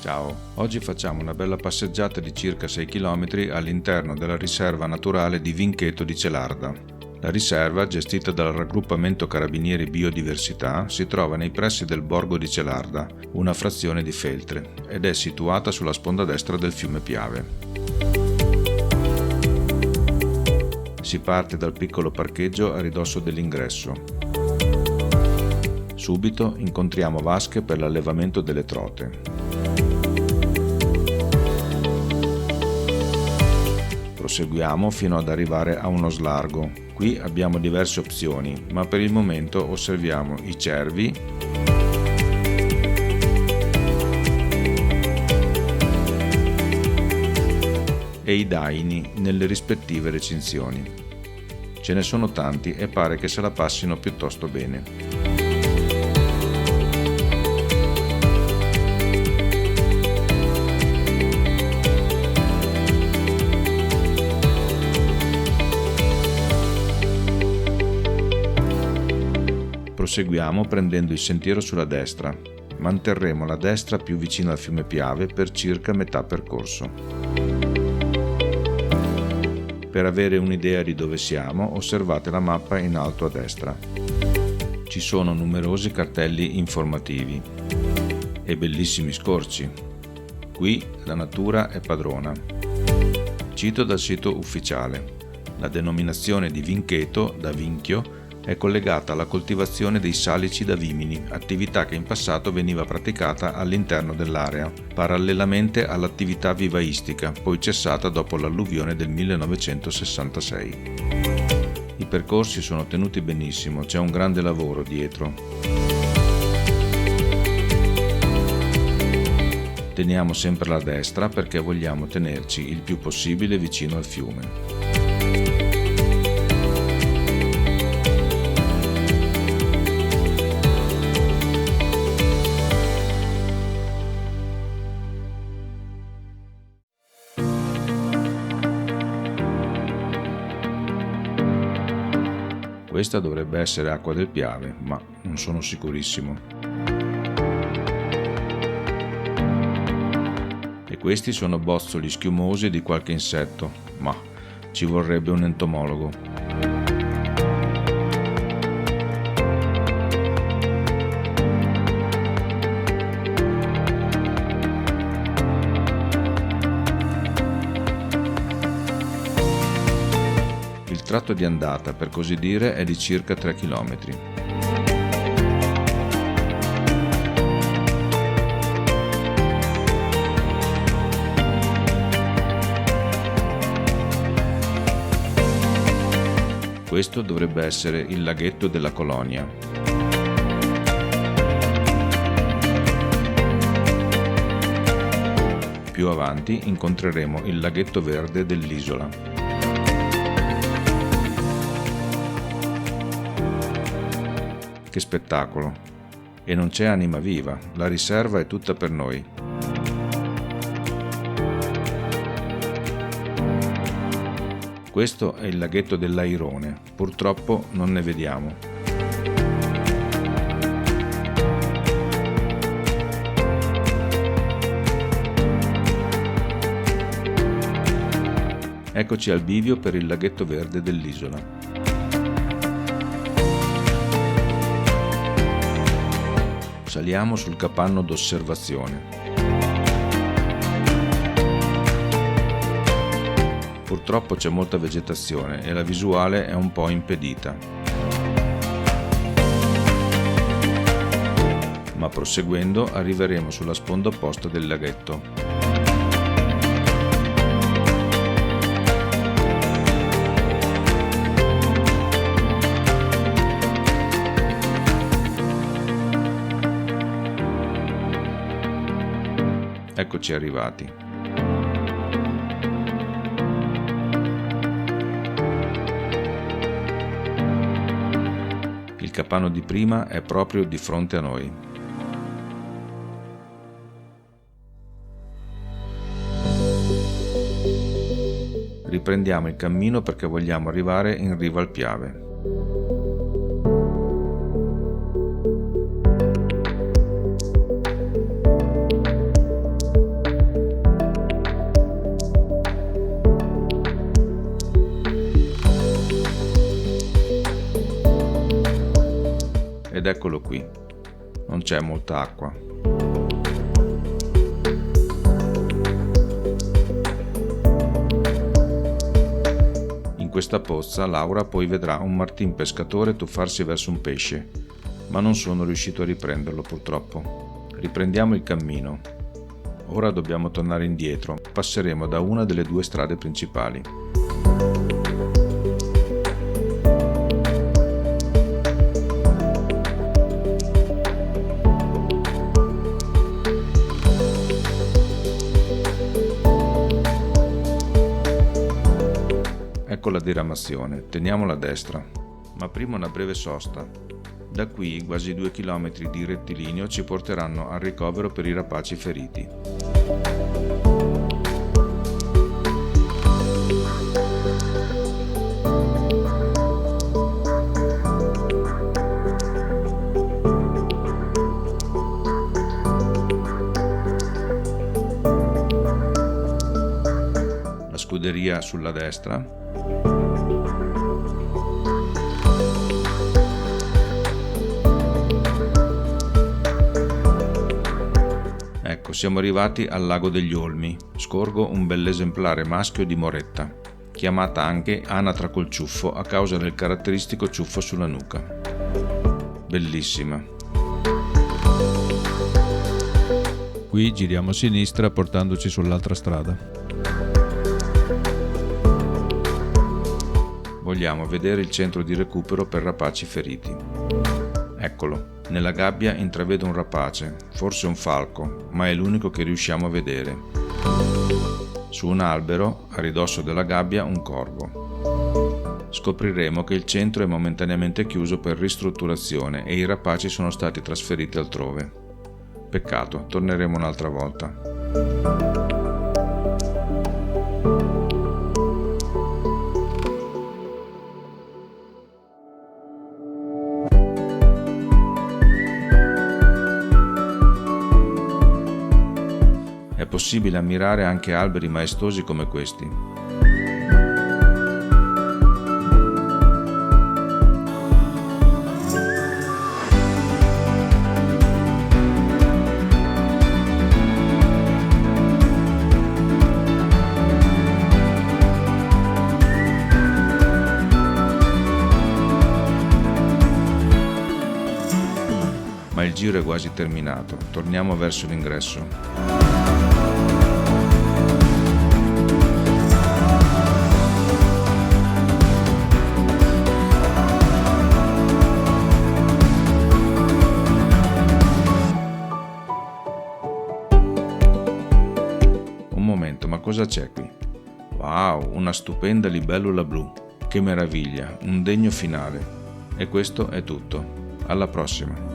Ciao, oggi facciamo una bella passeggiata di circa 6 km all'interno della riserva naturale di Vinchetto di Celarda. La riserva, gestita dal raggruppamento Carabinieri Biodiversità, si trova nei pressi del borgo di Celarda, una frazione di Feltre, ed è situata sulla sponda destra del fiume Piave. Si parte dal piccolo parcheggio a ridosso dell'ingresso. Subito incontriamo vasche per l'allevamento delle trote. Proseguiamo fino ad arrivare a uno slargo. Qui abbiamo diverse opzioni, ma per il momento osserviamo i cervi, e i daini nelle rispettive recinzioni. Ce ne sono tanti e pare che se la passino piuttosto bene. Proseguiamo prendendo il sentiero sulla destra. Manterremo la destra più vicina al fiume Piave per circa metà percorso. Per avere un'idea di dove siamo, osservate la mappa in alto a destra. Ci sono numerosi cartelli informativi e bellissimi scorci. Qui la natura è padrona. Cito dal sito ufficiale. La denominazione di Vinchetto, da Vinchio, è collegata alla coltivazione dei salici da vimini, attività che in passato veniva praticata all'interno dell'area, parallelamente all'attività vivaistica, poi cessata dopo l'alluvione del 1966. I percorsi sono tenuti benissimo, c'è un grande lavoro dietro. Teniamo sempre la destra perché vogliamo tenerci il più possibile vicino al fiume. Questa dovrebbe essere acqua del Piave, ma non sono sicurissimo. E questi sono bozzoli schiumosi di qualche insetto, ma ci vorrebbe un entomologo. Il tratto di andata, per così dire, è di circa 3 km. Questo dovrebbe essere il laghetto della Colonia. Più avanti incontreremo il laghetto verde dell'isola. Che spettacolo! E non c'è anima viva, la riserva è tutta per noi. Questo è il laghetto dell'Airone, purtroppo non ne vediamo. Eccoci al bivio per il laghetto verde dell'isola. Saliamo sul capanno d'osservazione. Purtroppo c'è molta vegetazione e la visuale è un po' impedita. Ma proseguendo arriveremo sulla sponda opposta del laghetto. Eccoci arrivati. Il capanno di prima è proprio di fronte a noi. Riprendiamo il cammino perché vogliamo arrivare in riva al Piave. eccolo qui. Non c'è molta acqua. In questa pozza Laura poi vedrà un martin pescatore tuffarsi verso un pesce, ma non sono riuscito a riprenderlo purtroppo. Riprendiamo il cammino. Ora dobbiamo tornare indietro, passeremo da una delle due strade principali. Ecco la diramazione, teniamola a destra, ma prima una breve sosta. Da qui quasi 2 km di rettilineo ci porteranno al ricovero per i rapaci feriti. La scuderia sulla destra. Ecco, siamo arrivati al lago degli Olmi. Scorgo un bell'esemplare maschio di moretta, chiamata anche anatra col ciuffo a causa del caratteristico ciuffo sulla nuca. Bellissima. Qui giriamo a sinistra portandoci sull'altra strada. Vogliamo vedere il centro di recupero per rapaci feriti. Eccolo, nella gabbia intravedo un rapace, forse un falco, ma è l'unico che riusciamo a vedere. Su un albero, a ridosso della gabbia, un corvo. Scopriremo che il centro è momentaneamente chiuso per ristrutturazione e i rapaci sono stati trasferiti altrove. Peccato, torneremo un'altra volta. È possibile ammirare anche alberi maestosi come questi. Ma il giro è quasi terminato, torniamo verso l'ingresso. Un momento, ma cosa c'è qui? Wow, una stupenda libellula blu. Che meraviglia, un degno finale. E questo è tutto. Alla prossima.